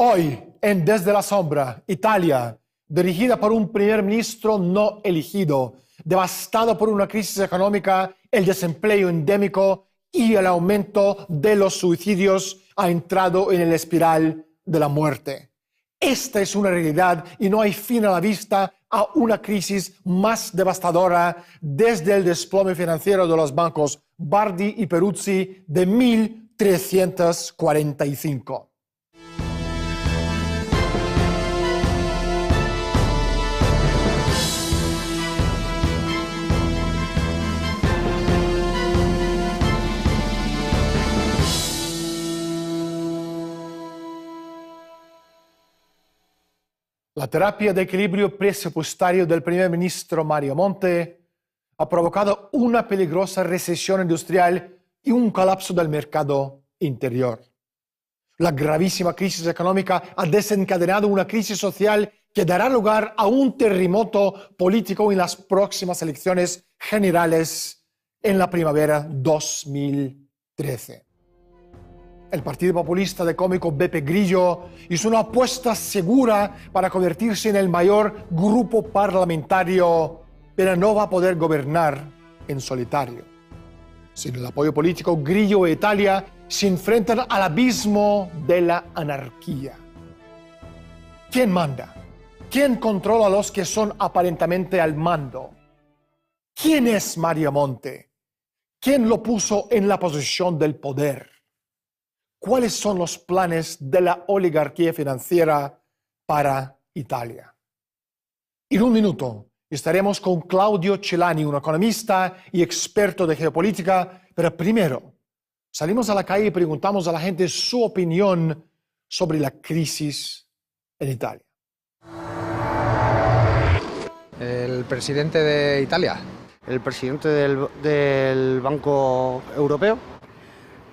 Hoy, en Desde la Sombra, Italia, dirigida por un primer ministro no elegido, devastado por una crisis económica, el desempleo endémico y el aumento de los suicidios, ha entrado en el espiral de la muerte. Esta es una realidad y no hay fin a la vista a una crisis más devastadora desde el desplome financiero de los bancos Bardi y Peruzzi de 1345. La terapia de equilibrio presupuestario del primer ministro Mario Monti ha provocado una peligrosa recesión industrial y un colapso del mercado interior. La gravísima crisis económica ha desencadenado una crisis social que dará lugar a un terremoto político en las próximas elecciones generales en la primavera 2013. El partido populista de cómico Beppe Grillo hizo una apuesta segura para convertirse en el mayor grupo parlamentario, pero no va a poder gobernar en solitario. Sin el apoyo político, Grillo e Italia se enfrentan al abismo de la anarquía. ¿Quién manda? ¿Quién controla a los que son aparentemente al mando? ¿Quién es Mario Monti? ¿Quién lo puso en la posición del poder? ¿Cuáles son los planes de la oligarquía financiera para Italia? En un minuto estaremos con Claudio Celani, un economista y experto de geopolítica, pero primero salimos a la calle y preguntamos a la gente su opinión sobre la crisis en Italia. ¿El presidente de Italia? ¿El presidente del Banco Europeo?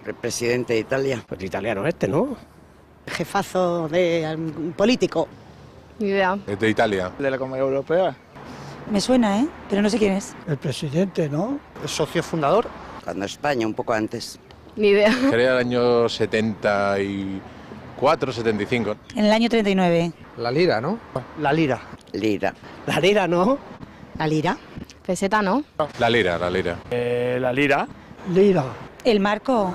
El presidente de Italia. Pues italiano ¿no? Jefazo de político. Ni idea. Es de Italia. De la Comunidad Europea. Me suena, pero no sé quién es. El presidente, ¿no? ¿El socio fundador? Cuando España, un poco antes. Ni idea. Sería el año 74, 75. En el año 39. La lira, ¿no? La lira. Lira. La lira, ¿no? ¿La lira? Peseta, ¿no? La lira, la lira. La lira. Lira. El marco.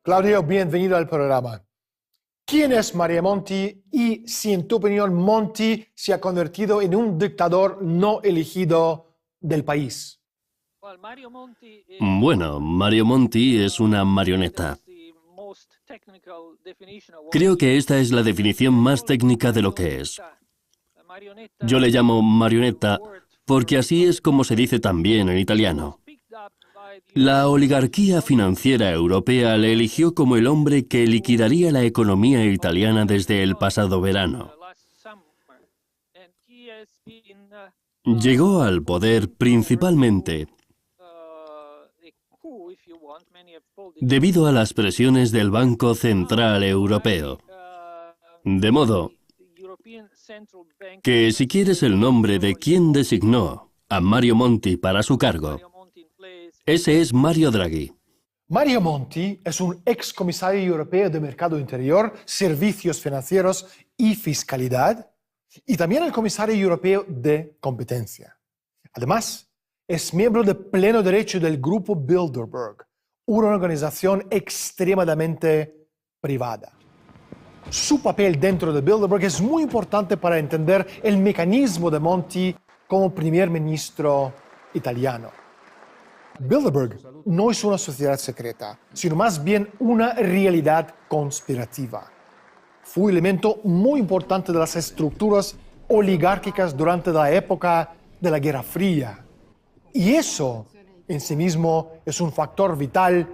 Claudio, bienvenido al programa. ¿Quién es Mario Monti y si en tu opinión Monti se ha convertido en un dictador no elegido del país? Bueno, Mario Monti es una marioneta. Creo que esta es la definición más técnica de lo que es. Yo le llamo marioneta porque así es como se dice también en italiano. La oligarquía financiera europea le eligió como el hombre que liquidaría la economía italiana desde el pasado verano. Llegó al poder principalmente debido a las presiones del Banco Central Europeo. De modo que si quieres el nombre de quien designó a Mario Monti para su cargo, ese es Mario Draghi. Mario Monti es un excomisario europeo de Mercado Interior, Servicios Financieros y Fiscalidad, y también el comisario europeo de Competencia. Además, es miembro de pleno derecho del Grupo Bilderberg, una organización extremadamente privada. Su papel dentro de Bilderberg es muy importante para entender el mecanismo de Monti como primer ministro italiano. Bilderberg no es una sociedad secreta, sino más bien una realidad conspirativa. Fue un elemento muy importante de las estructuras oligárquicas durante la época de la Guerra Fría. Y eso, en sí mismo, es un factor vital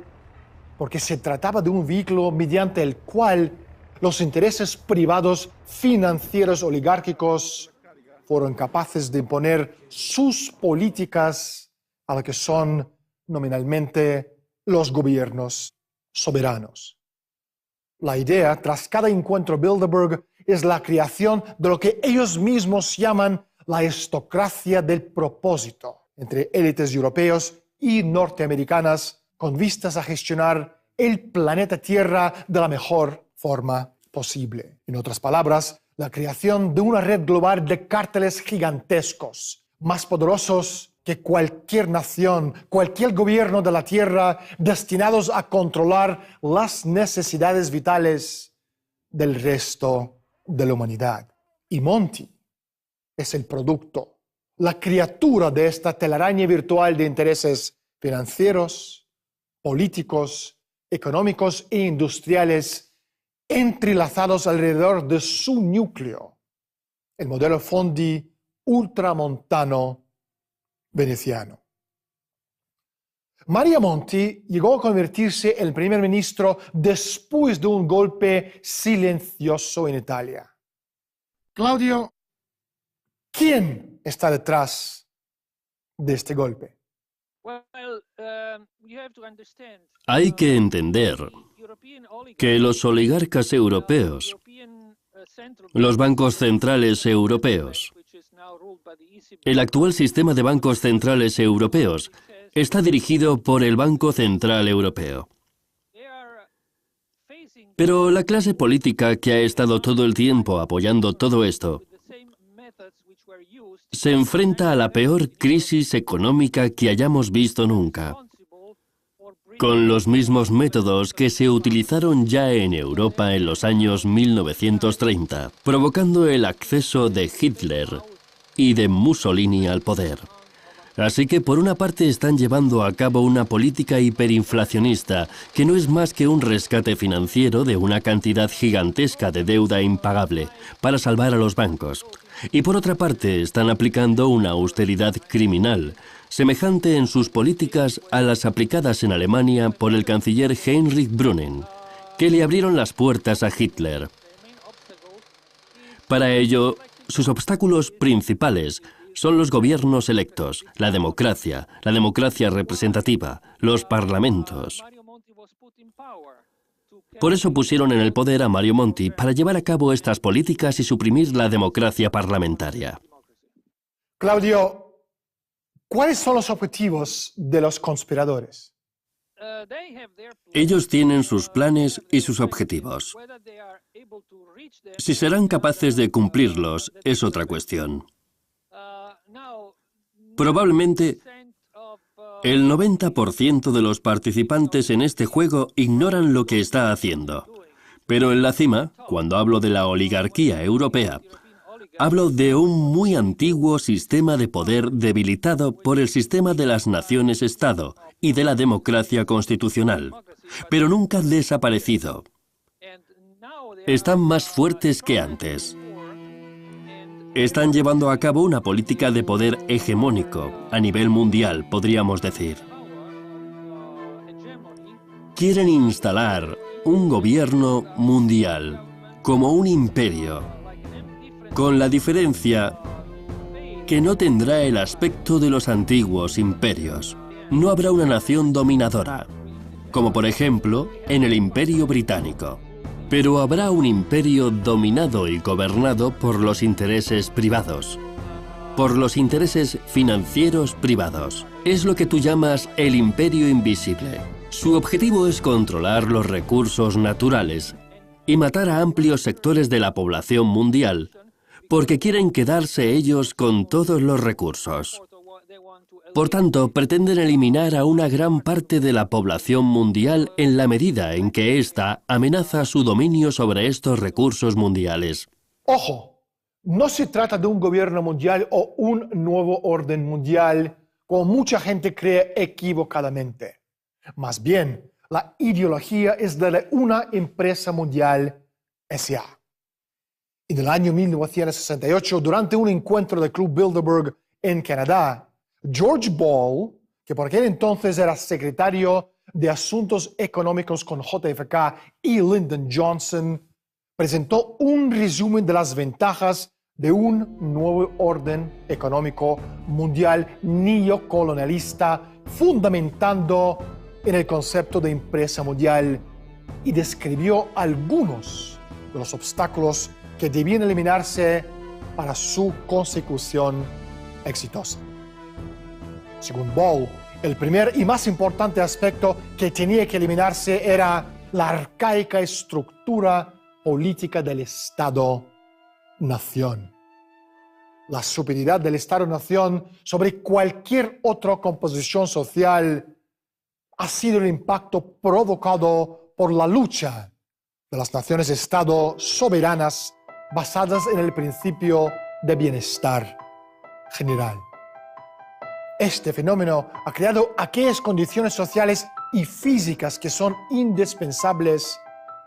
porque se trataba de un vehículo mediante el cual los intereses privados financieros oligárquicos fueron capaces de imponer sus políticas a lo que son nominalmente los gobiernos soberanos. La idea tras cada encuentro Bilderberg es la creación de lo que ellos mismos llaman la aristocracia del propósito entre élites europeos y norteamericanas con vistas a gestionar el planeta Tierra de la mejor forma posible. En otras palabras, la creación de una red global de cárteles gigantescos, más poderosos que cualquier nación, cualquier gobierno de la Tierra, destinados a controlar las necesidades vitales del resto de la humanidad. Y Monti es el producto, la criatura de esta telaraña virtual de intereses financieros, políticos, económicos e industriales entrelazados alrededor de su núcleo, el modelo fondi ultramontano veneciano. Mario Monti llegó a convertirse en el primer ministro después de un golpe silencioso en Italia. Claudio, ¿quién está detrás de este golpe? Hay que entender que los oligarcas europeos, los bancos centrales europeos, el actual sistema de bancos centrales europeos está dirigido por el Banco Central Europeo. Pero la clase política que ha estado todo el tiempo apoyando todo esto se enfrenta a la peor crisis económica que hayamos visto nunca, con los mismos métodos que se utilizaron ya en Europa en los años 1930, provocando el acceso de Hitler y de Mussolini al poder. Así que por una parte están llevando a cabo una política hiperinflacionista que no es más que un rescate financiero de una cantidad gigantesca de deuda impagable para salvar a los bancos. Y por otra parte están aplicando una austeridad criminal, semejante en sus políticas a las aplicadas en Alemania por el canciller Heinrich Brüning, que le abrieron las puertas a Hitler. Para ello, sus obstáculos principales son los gobiernos electos, la democracia representativa, los parlamentos. Por eso pusieron en el poder a Mario Monti para llevar a cabo estas políticas y suprimir la democracia parlamentaria. Claudio, ¿cuáles son los objetivos de los conspiradores? Ellos tienen sus planes y sus objetivos. Si serán capaces de cumplirlos es otra cuestión. Probablemente el 90% de los participantes en este juego ignoran lo que está haciendo. Pero en la cima, cuando hablo de la oligarquía europea, hablo de un muy antiguo sistema de poder debilitado por el sistema de las naciones-estado y de la democracia constitucional, pero nunca desaparecido. Están más fuertes que antes. Están llevando a cabo una política de poder hegemónico a nivel mundial, podríamos decir. Quieren instalar un gobierno mundial, como un imperio, con la diferencia que no tendrá el aspecto de los antiguos imperios. No habrá una nación dominadora, como por ejemplo en el Imperio Británico. Pero habrá un imperio dominado y gobernado por los intereses privados, por los intereses financieros privados. Es lo que tú llamas el imperio invisible. Su objetivo es controlar los recursos naturales y matar a amplios sectores de la población mundial, porque quieren quedarse ellos con todos los recursos. Por tanto, pretenden eliminar a una gran parte de la población mundial en la medida en que ésta amenaza su dominio sobre estos recursos mundiales. Ojo, no se trata de un gobierno mundial o un nuevo orden mundial, como mucha gente cree equivocadamente. Más bien, la ideología es de una empresa mundial S.A. En el año 1968, durante un encuentro del Club Bilderberg en Canadá, George Ball, que por aquel entonces era secretario de Asuntos Económicos con JFK, y Lyndon Johnson, presentó un resumen de las ventajas de un nuevo orden económico mundial neocolonialista, fundamentando en el concepto de empresa mundial, y describió algunos de los obstáculos que debían eliminarse para su consecución exitosa. Según Ball, El primer y más importante aspecto que tenía que eliminarse era la arcaica estructura política del Estado-nación. La superioridad del Estado-nación sobre cualquier otra composición social ha sido el impacto provocado por la lucha de las naciones-Estado soberanas basadas en el principio de bienestar general. Este fenómeno ha creado aquellas condiciones sociales y físicas que son indispensables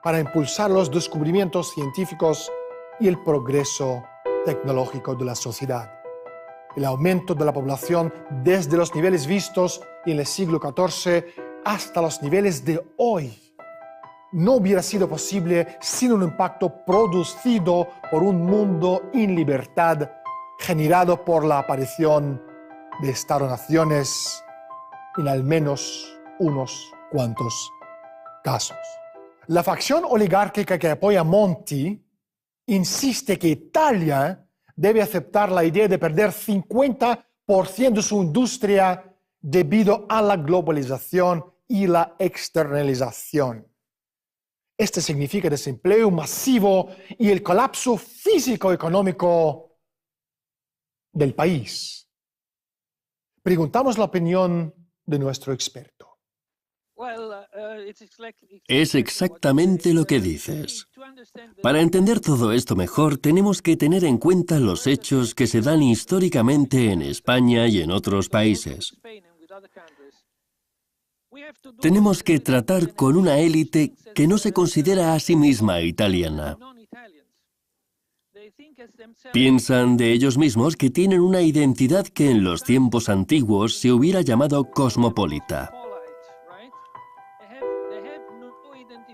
para impulsar los descubrimientos científicos y el progreso tecnológico de la sociedad. El aumento de la población desde los niveles vistos en el siglo XIV hasta los niveles de hoy no hubiera sido posible sin un impacto producido por un mundo en libertad generado por la aparición de Estado-naciones en al menos unos cuantos casos. La facción oligárquica que apoya a Monti insiste que Italia debe aceptar la idea de perder 50% de su industria debido a la globalización y la externalización. Este significa desempleo masivo y el colapso físico-económico del país. Preguntamos la opinión de nuestro experto. Es exactamente lo que dices. Para entender todo esto mejor, tenemos que tener en cuenta los hechos que se dan históricamente en España y en otros países. Tenemos que tratar con una élite que no se considera a sí misma italiana. Piensan de ellos mismos que tienen una identidad que en los tiempos antiguos se hubiera llamado cosmopolita.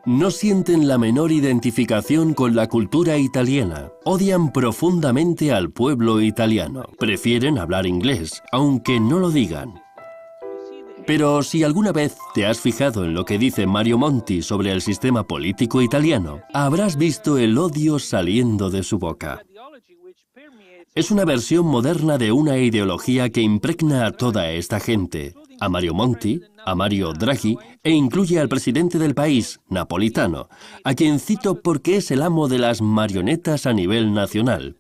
No sienten la menor identificación con la cultura italiana. Odian profundamente al pueblo italiano. Prefieren hablar inglés, aunque no lo digan. Pero si alguna vez te has fijado en lo que dice Mario Monti sobre el sistema político italiano, habrás visto el odio saliendo de su boca. Es una versión moderna de una ideología que impregna a toda esta gente, a Mario Monti, a Mario Draghi, e incluye al presidente del país, Napolitano, a quien cito porque es el amo de las marionetas a nivel nacional,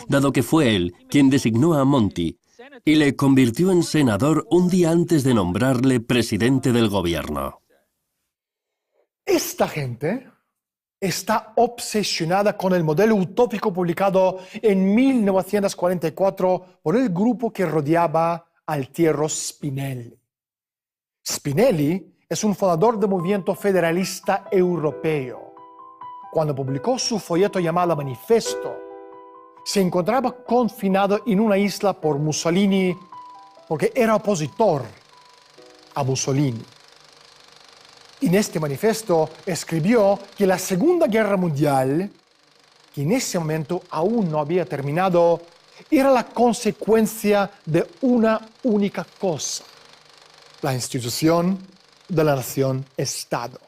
dado que fue él quien designó a Monti y le convirtió en senador un día antes de nombrarle presidente del gobierno. Esta gente está obsesionada con el modelo utópico publicado en 1944 por el grupo que rodeaba a Altiero Spinelli. Spinelli es un fundador del movimiento federalista europeo. Cuando publicó su folleto llamado Manifesto, se encontraba confinado en una isla por Mussolini porque era opositor a Mussolini. En este manifiesto escribió que la Segunda Guerra Mundial, que en ese momento aún no había terminado, era la consecuencia de una única cosa: la institución de la nación-Estado.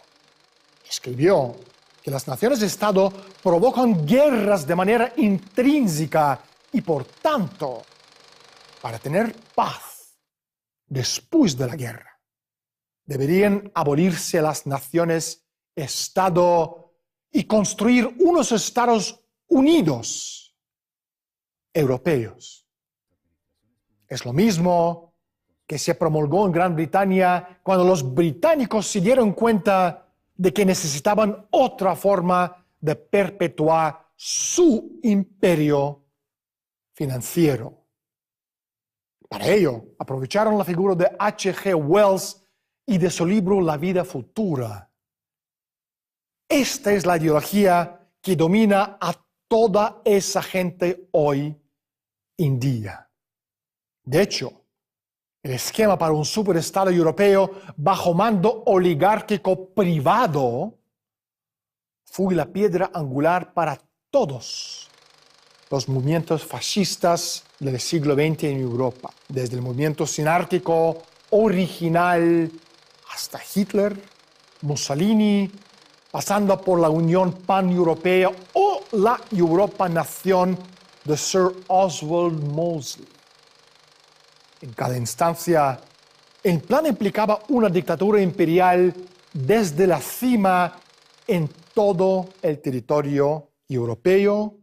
Escribió que las naciones-Estado provocan guerras de manera intrínseca y, por tanto, para tener paz después de la guerra, deberían abolirse las naciones-Estado y construir unos Estados unidos europeos. Es lo mismo que se promulgó en Gran Bretaña cuando los británicos se dieron cuenta de que necesitaban otra forma de perpetuar su imperio financiero. Para ello, aprovecharon la figura de H.G. Wells y de su libro La vida futura. Esta es la ideología que domina a toda esa gente hoy en día. De hecho, el esquema para un superestado europeo bajo mando oligárquico privado fue la piedra angular para todos los movimientos fascistas del siglo XX en Europa, desde el movimiento sinárquico original hasta Hitler, Mussolini, pasando por la Unión Paneuropea o la Europa-Nación de Sir Oswald Mosley. En cada instancia, El plan implicaba una dictadura imperial desde la cima en todo el territorio europeo,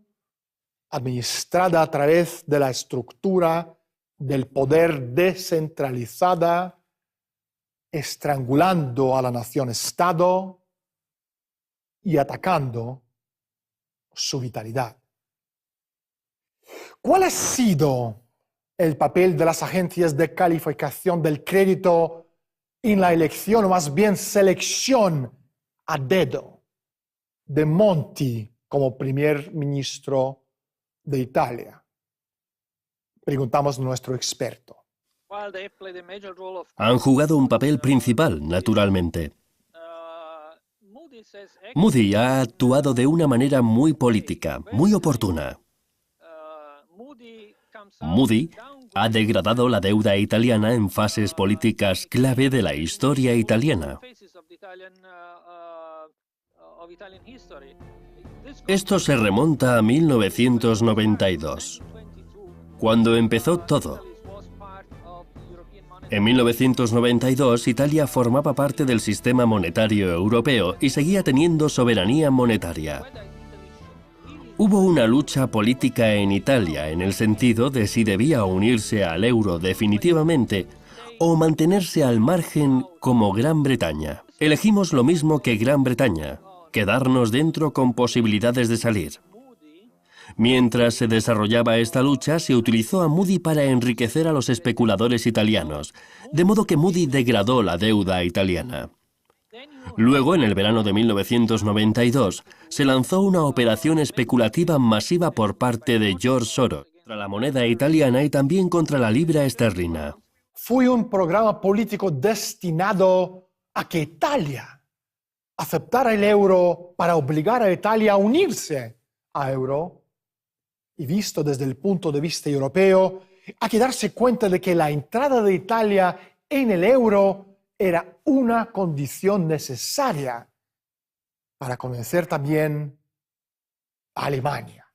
administrada a través de la estructura del poder descentralizada, estrangulando a la nación-estado y atacando su vitalidad. ¿Cuál ha sido el papel de las agencias de calificación del crédito en la elección, o más bien selección a dedo, de Monti como primer ministro de Italia? Preguntamos a nuestro experto. Han jugado un papel principal, naturalmente. Moody ha actuado de una manera muy política, muy oportuna. Moody ha degradado la deuda italiana en fases políticas clave de la historia italiana. Esto se remonta a 1992, cuando empezó todo. En 1992, Italia formaba parte del sistema monetario europeo y seguía teniendo soberanía monetaria. Hubo una lucha política en Italia en el sentido de si debía unirse al euro definitivamente o mantenerse al margen como Gran Bretaña. Elegimos lo mismo que Gran Bretaña, quedarnos dentro con posibilidades de salir. Mientras se desarrollaba esta lucha, se utilizó a Moody para enriquecer a los especuladores italianos, de modo que Moody degradó la deuda italiana. Luego, en el verano de 1992, se lanzó una operación especulativa masiva por parte de George Soros contra la moneda italiana y también contra la libra esterlina. Fue un programa político destinado a que Italia aceptara el euro para obligar a Italia a unirse al euro, y visto desde el punto de vista europeo, hay que darse cuenta de que la entrada de Italia en el euro era una condición necesaria para convencer también a Alemania.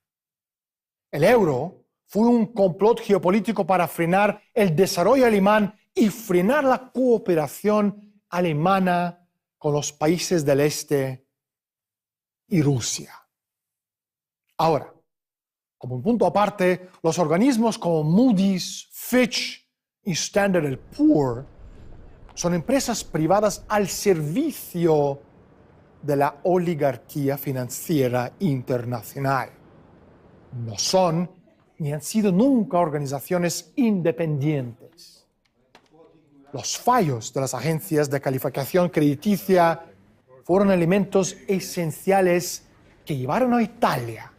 El euro fue un complot geopolítico para frenar el desarrollo alemán y frenar la cooperación alemana con los países del este y Rusia. Ahora, como un punto aparte, los organismos como Moody's, Fitch y Standard & Poor's son empresas privadas al servicio de la oligarquía financiera internacional. No son ni han sido nunca organizaciones independientes. Los fallos de las agencias de calificación crediticia fueron elementos esenciales que llevaron a Italia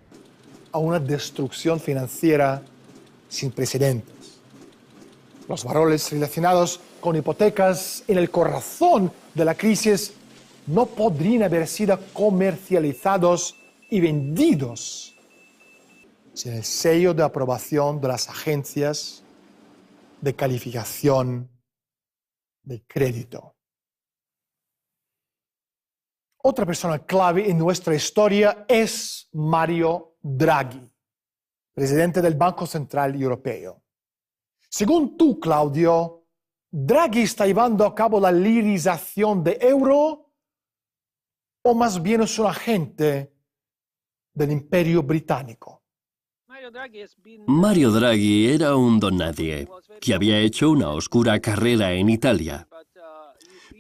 a una destrucción financiera sin precedentes. Los valores relacionados con hipotecas en el corazón de la crisis no podrían haber sido comercializados y vendidos sin el sello de aprobación de las agencias de calificación de crédito. Otra persona clave en nuestra historia es Mario Draghi, presidente del Banco Central Europeo. Según tú, Claudio, ¿Draghi está llevando a cabo la lirización de euro o más bien es un agente del Imperio Británico? Mario Draghi era un don nadie, que había hecho una oscura carrera en Italia.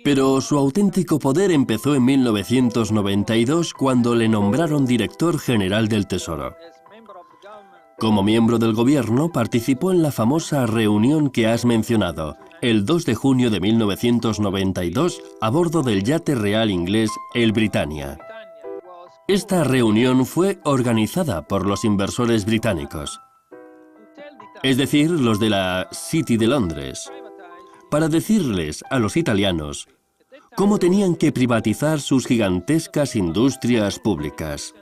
Pero su auténtico poder empezó en 1992 cuando le nombraron director general del Tesoro. Como miembro del gobierno, participó en la famosa reunión que has mencionado, el 2 de junio de 1992, a bordo del yate real inglés el Britannia. Esta reunión fue organizada por los inversores británicos, es decir, los de la City de Londres, para decirles a los italianos cómo tenían que privatizar sus gigantescas industrias públicas.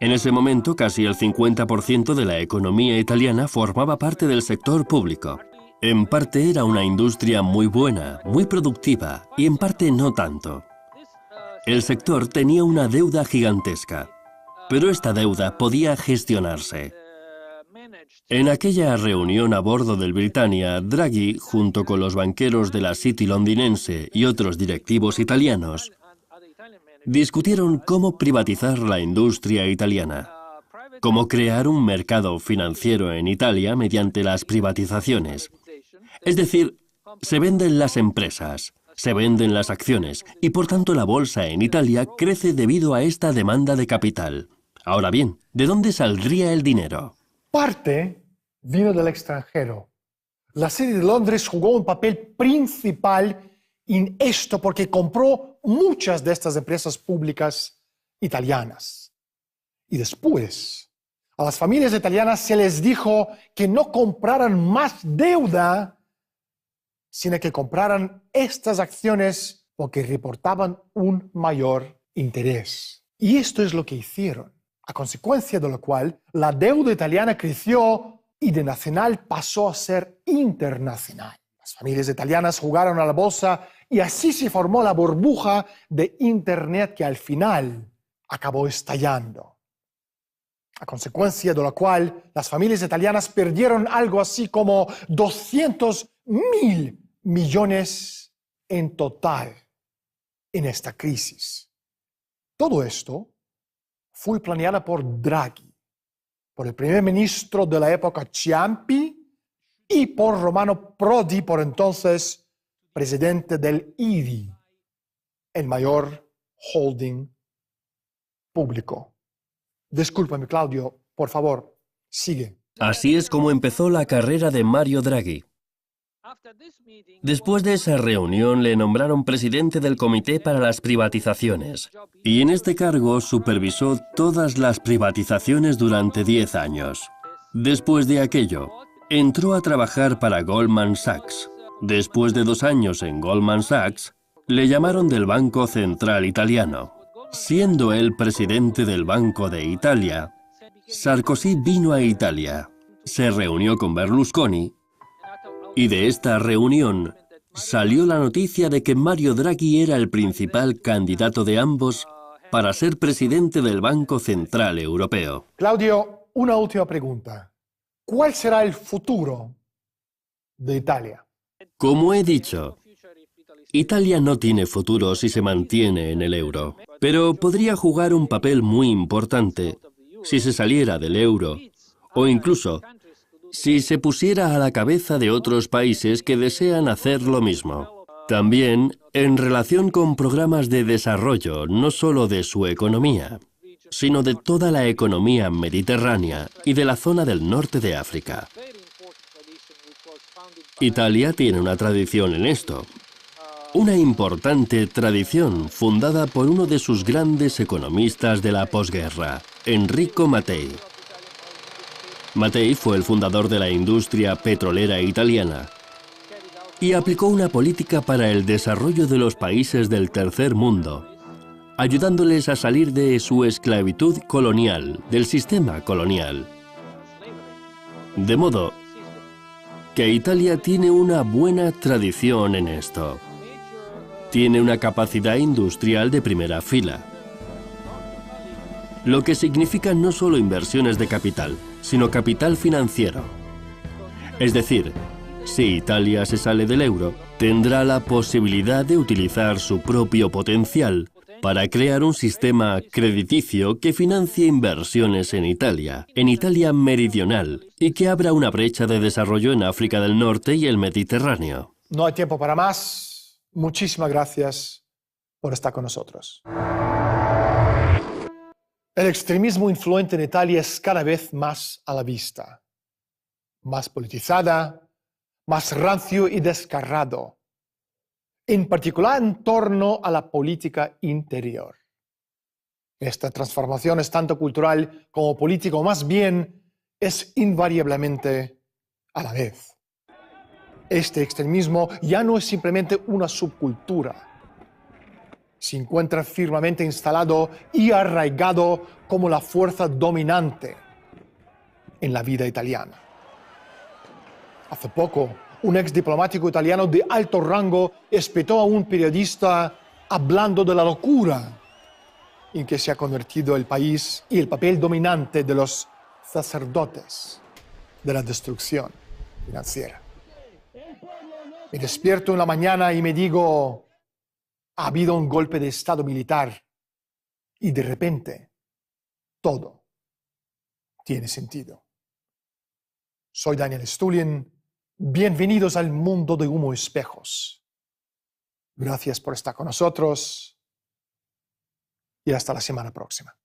En ese momento, casi el 50% de la economía italiana formaba parte del sector público. En parte era una industria muy buena, muy productiva, y en parte no tanto. El sector tenía una deuda gigantesca, pero esta deuda podía gestionarse. En aquella reunión a bordo del Britannia, Draghi, junto con los banqueros de la City londinense y otros directivos italianos, discutieron cómo privatizar la industria italiana, cómo crear un mercado financiero en Italia mediante las privatizaciones. Es decir, se venden las empresas, se venden las acciones y por tanto la bolsa en Italia crece debido a esta demanda de capital. Ahora bien, ¿de dónde saldría el dinero? Parte vino del extranjero. La City de Londres jugó un papel principal en esto porque compró muchas de estas empresas públicas italianas. Y después, a las familias italianas se les dijo que no compraran más deuda, sino que compraran estas acciones porque reportaban un mayor interés. Y esto es lo que hicieron, a consecuencia de lo cual la deuda italiana creció y de nacional pasó a ser internacional. Las familias italianas jugaron a la bolsa y así se formó la burbuja de Internet que al final acabó estallando. A consecuencia de lo cual las familias italianas perdieron algo así como 200.000 millones en total en esta crisis. Todo esto fue planeado por Draghi, por el primer ministro de la época Ciampi y por Romano Prodi, por entonces presidente del IRI, el mayor holding público. Discúlpame, Claudio, por favor, sigue. Así es como empezó la carrera de Mario Draghi. Después de esa reunión le nombraron presidente del Comité para las Privatizaciones y en este cargo supervisó todas las privatizaciones durante 10 años. Después de aquello, entró a trabajar para Goldman Sachs. Después de 2 años en Goldman Sachs, le llamaron del Banco Central Italiano. Siendo él presidente del Banco de Italia, Sarkozy vino a Italia, se reunió con Berlusconi y de esta reunión salió la noticia de que Mario Draghi era el principal candidato de ambos para ser presidente del Banco Central Europeo. Claudio, una última pregunta. ¿Cuál será el futuro de Italia? Como he dicho, Italia no tiene futuro si se mantiene en el euro, pero podría jugar un papel muy importante si se saliera del euro o incluso si se pusiera a la cabeza de otros países que desean hacer lo mismo. También en relación con programas de desarrollo, no solo de su economía, sino de toda la economía mediterránea y de la zona del norte de África. Italia tiene una tradición en esto. Una importante tradición fundada por uno de sus grandes economistas de la posguerra, Enrico Mattei. Mattei fue el fundador de la industria petrolera italiana y aplicó una política para el desarrollo de los países del tercer mundo, ayudándoles a salir de su esclavitud colonial, del sistema colonial. De modo que Italia tiene una buena tradición en esto. Tiene una capacidad industrial de primera fila, lo que significa no solo inversiones de capital, sino capital financiero. Es decir, si Italia se sale del euro, tendrá la posibilidad de utilizar su propio potencial para crear un sistema crediticio que financie inversiones en Italia meridional, y que abra una brecha de desarrollo en África del Norte y el Mediterráneo. No hay tiempo para más. Muchísimas gracias por estar con nosotros. El extremismo influente en Italia es cada vez más a la vista, más politizada, más rancio y descarado, en particular en torno a la política interior. Esta transformación es tanto cultural como política, o más bien es invariablemente a la vez. Este extremismo ya no es simplemente una subcultura. Se encuentra firmemente instalado y arraigado como la fuerza dominante en la vida italiana. Hace poco, un ex diplomático italiano de alto rango espetó a un periodista hablando de la locura en que se ha convertido el país y el papel dominante de los sacerdotes. de la destrucción financiera. Me despierto en la mañana y me digo, ha habido un golpe de estado militar y de repente todo tiene sentido. Soy Daniel Stulien. Bienvenidos al mundo de Humo Espejos. Gracias por estar con nosotros y hasta la semana próxima.